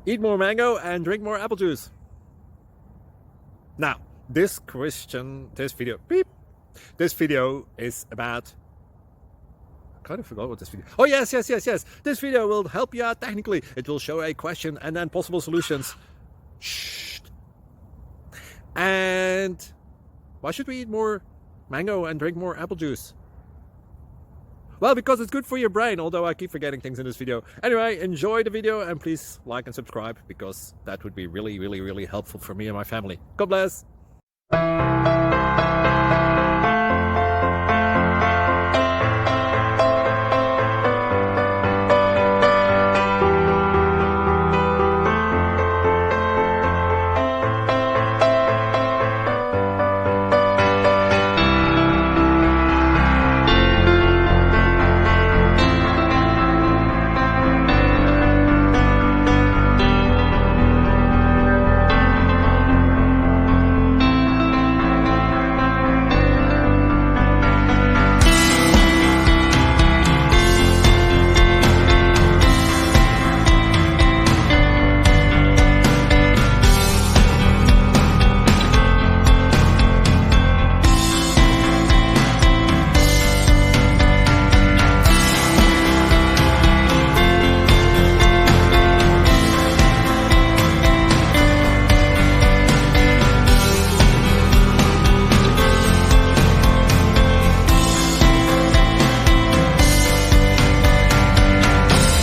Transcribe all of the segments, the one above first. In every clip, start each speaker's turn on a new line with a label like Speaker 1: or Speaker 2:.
Speaker 1: Eat more mango and drink more apple juice. Now, this video is about, I kind of forgot what this video. Oh, yes. This video will help you out technically. It will show a question and then possible solutions. Shh. And why should we eat more mango and drink more apple juice? Well, because it's good for your brain, although I keep forgetting things in this video. Anyway, enjoy the video and please like and subscribe, because that would be really helpful for me and my family. God bless.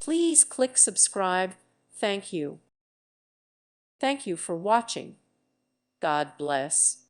Speaker 2: Please click subscribe. Thank you. Thank you for watching. God bless.